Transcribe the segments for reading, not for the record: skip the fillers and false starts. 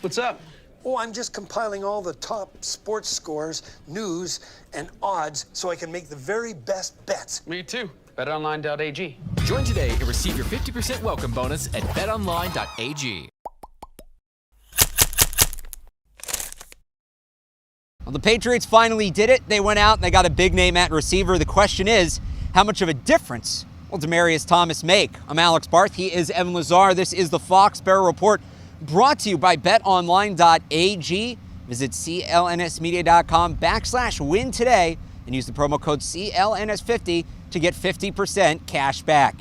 What's up? Oh, I'm just compiling all the top sports scores, news, and odds so I can make the very best bets. Me too. BetOnline.ag. Join today and receive your 50% welcome bonus at betonline.ag. Well, the Patriots finally did it. They went out and they got a big name at receiver. The question is, how much of a difference will Demaryius Thomas make? I'm Alex Barth. He is Evan Lazar. This is the Foxboro Report, brought to you by betonline.ag. Visit clnsmedia.com/win today and use the promo code CLNS50 to get 50% cash back.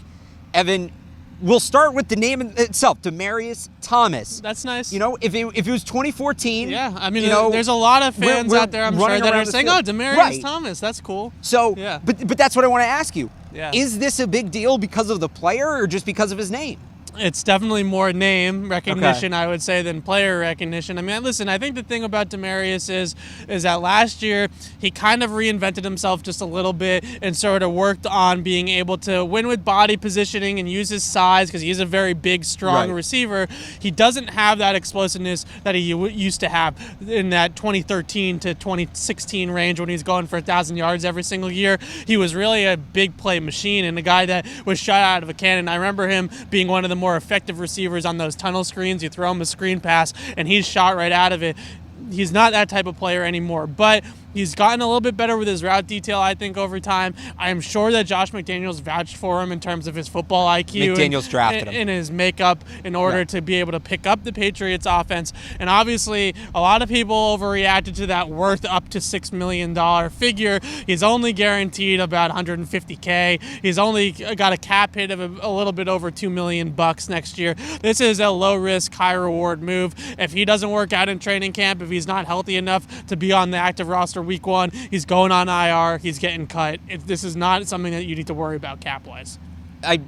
Evan, we'll start with the name itself, Demaryius Thomas. That's nice. You know, if it was 2014. Yeah, I mean, you know, there's a lot of fans out there, I'm sure, that are saying, oh, Demaryius Thomas, that's cool. So, yeah. but that's what I want to ask you. Yeah. Is this a big deal because of the player or just because of his name? It's definitely more name recognition, I would say, than player recognition. I mean, listen, I think the thing about Demaryius is that last year he kind of reinvented himself just a little bit and sort of worked on being able to win with body positioning and use his size because he's a very big, strong receiver. He doesn't have that explosiveness that he used to have in that 2013 to 2016 range when he's going for 1,000 yards every single year. He was really a big play machine and a guy that was shot out of a cannon. I remember him being one of the more effective receivers on those tunnel screens. You throw him a screen pass and he's shot right out of it. He's not that type of player anymore, but he's gotten a little bit better with his route detail, I think, over time. I am sure that Josh McDaniels vouched for him in terms of his football IQ. McDaniels drafted him. In his makeup in order to be able to pick up the Patriots offense. And obviously, a lot of people overreacted to that worth up to $6 million figure. He's only guaranteed about $150K. He's only got a cap hit of a little bit over $2 million next year. This is a low-risk, high-reward move. If he doesn't work out in training camp, if he's not healthy enough to be on the active roster week one, he's going on IR, he's getting cut. This is not something that you need to worry about cap-wise.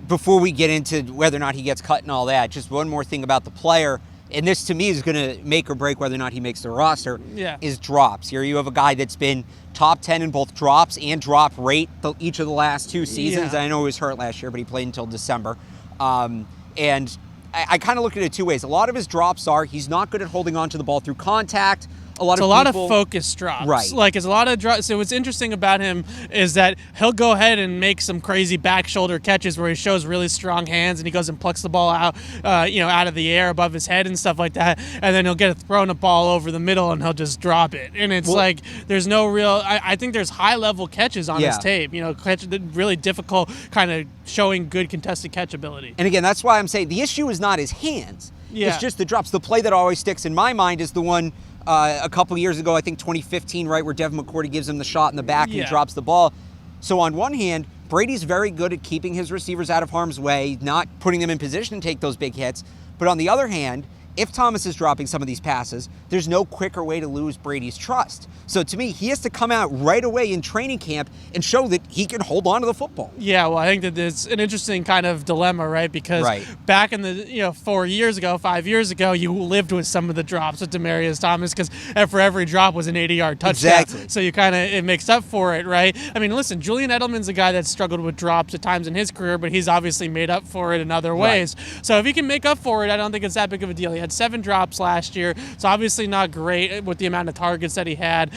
Before we get into whether or not he gets cut and all that, just one more thing about the player, and this to me is going to make or break whether or not he makes the roster, is drops. Here you have a guy that's been top 10 in both drops and drop rate each of the last two seasons. I know he was hurt last year, but he played until December. And I kind of look at it two ways. A lot of his drops are he's not good at holding on to the ball through contact. A lot of focus drops. Right. Like, it's a lot of drops. So what's interesting about him is that he'll go ahead and make some crazy back shoulder catches where he shows really strong hands and he goes and plucks the ball out, out of the air above his head and stuff like that. And then he'll get thrown a ball over the middle and he'll just drop it. And it's there's no real, I think there's high level catches on his tape, really difficult kind of showing good contested catch ability. And again, that's why I'm saying the issue is not his hands. It's just the drops. The play that always sticks in my mind is the one a couple years ago, I think 2015, right, where Devin McCourty gives him the shot in the back and he drops the ball. So on one hand, Brady's very good at keeping his receivers out of harm's way, not putting them in position to take those big hits. But on the other hand, if Thomas is dropping some of these passes, there's no quicker way to lose Brady's trust. So to me, he has to come out right away in training camp and show that he can hold on to the football. Yeah, well, I think that it's an interesting kind of dilemma, right? Because back in the 5 years ago, you lived with some of the drops with Demaryius Thomas because for every drop was an 80-yard touchdown. Exactly. So it makes up for it, right? I mean, listen, Julian Edelman's a guy that struggled with drops at times in his career, but he's obviously made up for it in other ways. So if he can make up for it, I don't think it's that big of a deal. He had 7 drops last year. It's obviously not great with the amount of targets that he had.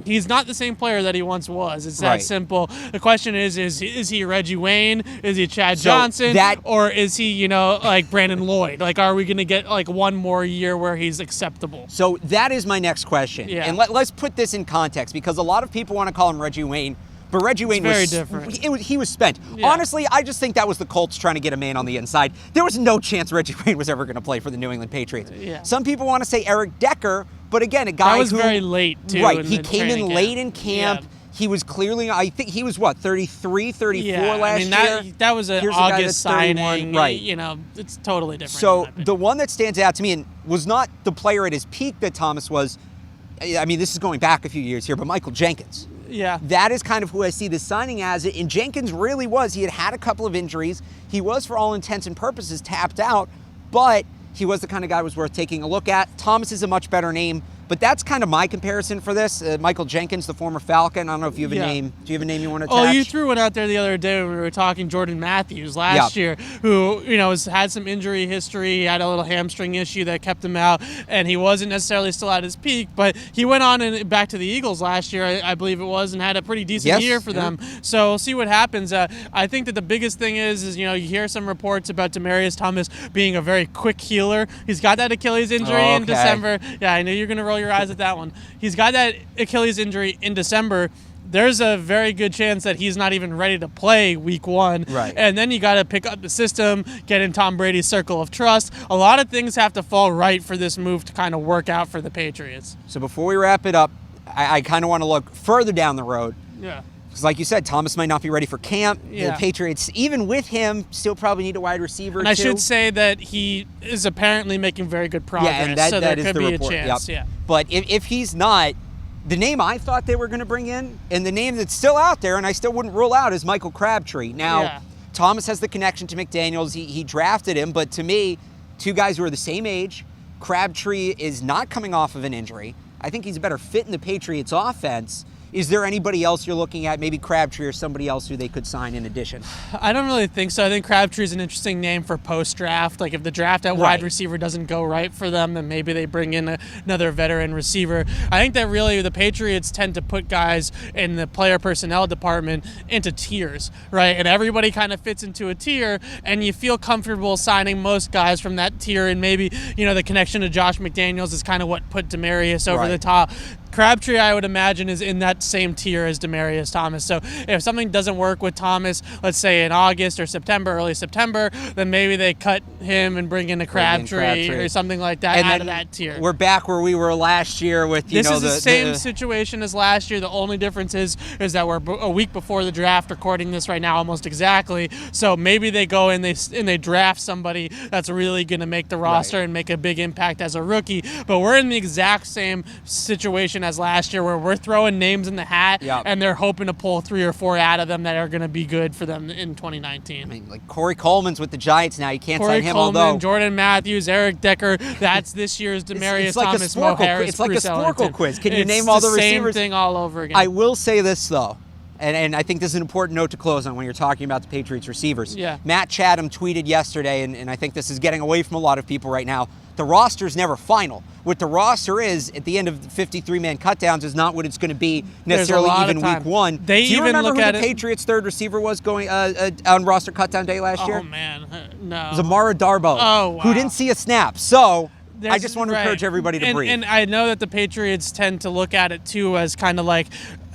He's not the same player that he once was. It's that simple. The question is he Reggie Wayne? Is he Chad Johnson? Or is he, like Brandon Lloyd? Like, are we going to get like one more year where he's acceptable? So that is my next question. Yeah. And let's put this in context because a lot of people want to call him Reggie Wayne. But Reggie Wayne was very different. He was spent. Yeah. Honestly, I just think that was the Colts trying to get a man on the inside. There was no chance Reggie Wayne was ever going to play for the New England Patriots. Yeah. Some people want to say Eric Decker, but again, a guy that was very late too. Right, he came in late in camp. Yeah. He was clearly, I think he was 33, 34 last year. That was an August signing. Right. It's totally different. So the one that stands out to me and was not the player at his peak that Thomas was. I mean, this is going back a few years here, but Michael Jenkins. Yeah. That is kind of who I see the signing as. And Jenkins really was. He had a couple of injuries. He was, for all intents and purposes, tapped out, but he was the kind of guy who was worth taking a look at. Thomas is a much better name But that's kind of my comparison for this. Michael Jenkins, the former Falcon. I don't know if you have a name. Do you have a name you want to attach? Oh, you threw one out there the other day when we were talking Jordan Matthews last year, who, had some injury history. He had a little hamstring issue that kept him out, and he wasn't necessarily still at his peak, but he went on and back to the Eagles last year, I believe it was, and had a pretty decent year for them. So we'll see what happens. I think that the biggest thing is you hear some reports about Demaryius Thomas being a very quick healer. He's got that Achilles injury in December. Yeah, I knew you're going to roll your eyes at that one. He's got that Achilles injury in December. There's a very good chance that he's not even ready to play week 1. Right. And then you got to pick up the system, get in Tom Brady's circle of trust. A lot of things have to fall right for this move to kind of work out for the Patriots. So before we wrap it up, I kind of want to look further down the road. Yeah. Because like you said, Thomas might not be ready for camp. The Patriots, even with him, still probably need a wide receiver, and I should say that he is apparently making very good progress. Yeah, and that so there is could the be report. a chance. Yep. Yeah. But if he's not, the name I thought they were going to bring in, and the name that's still out there, and I still wouldn't rule out, is Michael Crabtree. Now, Thomas has the connection to McDaniels. He drafted him, but to me, two guys who are the same age. Crabtree is not coming off of an injury. I think he's a better fit in the Patriots offense. Is there anybody else you're looking at, maybe Crabtree or somebody else who they could sign in addition? I don't really think so. I think Crabtree's an interesting name for post-draft. Like if the draft at wide receiver doesn't go right for them, then maybe they bring in another veteran receiver. I think that really the Patriots tend to put guys in the player personnel department into tiers, right? And everybody kind of fits into a tier, and you feel comfortable signing most guys from that tier, and maybe, the connection to Josh McDaniels is kind of what put Demaryius over the top. Crabtree, I would imagine, is in that same tier as Demaryius Thomas. So if something doesn't work with Thomas, let's say in August or September, early September, then maybe they cut him and bring in a Crabtree or something like that out of that tier. We're back where we were last year with, this is the same situation as last year. The only difference is that we're a week before the draft, recording this right now almost exactly. So maybe they go and they draft somebody that's really going to make the roster and make a big impact as a rookie. But we're in the exact same situation as last year, where we're throwing names in the hat and they're hoping to pull 3 or 4 out of them that are going to be good for them in 2019. I mean, like Corey Coleman's with the Giants now. You can't sign him, although Jordan Matthews, Eric Decker, that's this year's Demaryius Thomas, Mo Harris. It's like a Sporkle quiz. Can you name all the receivers? Same thing all over again. I will say this though, and I think this is an important note to close on when you're talking about the Patriots receivers. Matt Chatham tweeted yesterday, and I think this is getting away from a lot of people right now, the roster's never final. What the roster is at the end of the 53-man cutdowns is not what it's going to be necessarily even week 1. Do you remember who the Patriots' third receiver was going on roster cutdown day last year? Oh, man, no. It was Amara Darboh, who didn't see a snap. So I just want to encourage everybody to breathe. And I know that the Patriots tend to look at it, too, as kind of like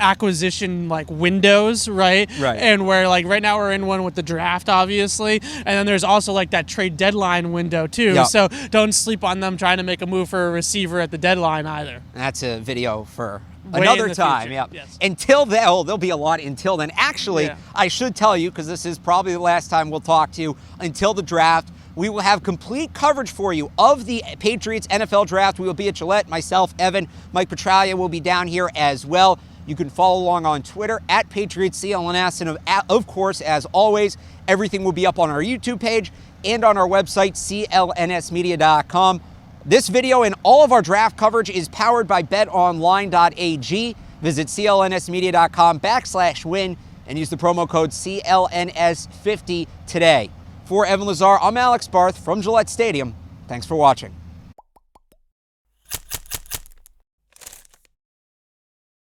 acquisition windows, right? And where right now we're in one with the draft, obviously, and then there's also that trade deadline window too. So don't sleep on them trying to make a move for a receiver at the deadline either. That's a video for another time. Yes. Until then, there'll be a lot until then. Actually, I should tell you, because this is probably the last time we'll talk to you until the draft, we will have complete coverage for you of the Patriots NFL draft. We will be at Gillette. Myself, Evan, Mike Petralia will be down here as well. You can follow along on Twitter at PatriotsCLNS. And of course, as always, everything will be up on our YouTube page and on our website, CLNSmedia.com. This video and all of our draft coverage is powered by betonline.ag. Visit CLNSmedia.com/win and use the promo code CLNS50 today. For Evan Lazar, I'm Alex Barth from Gillette Stadium. Thanks for watching.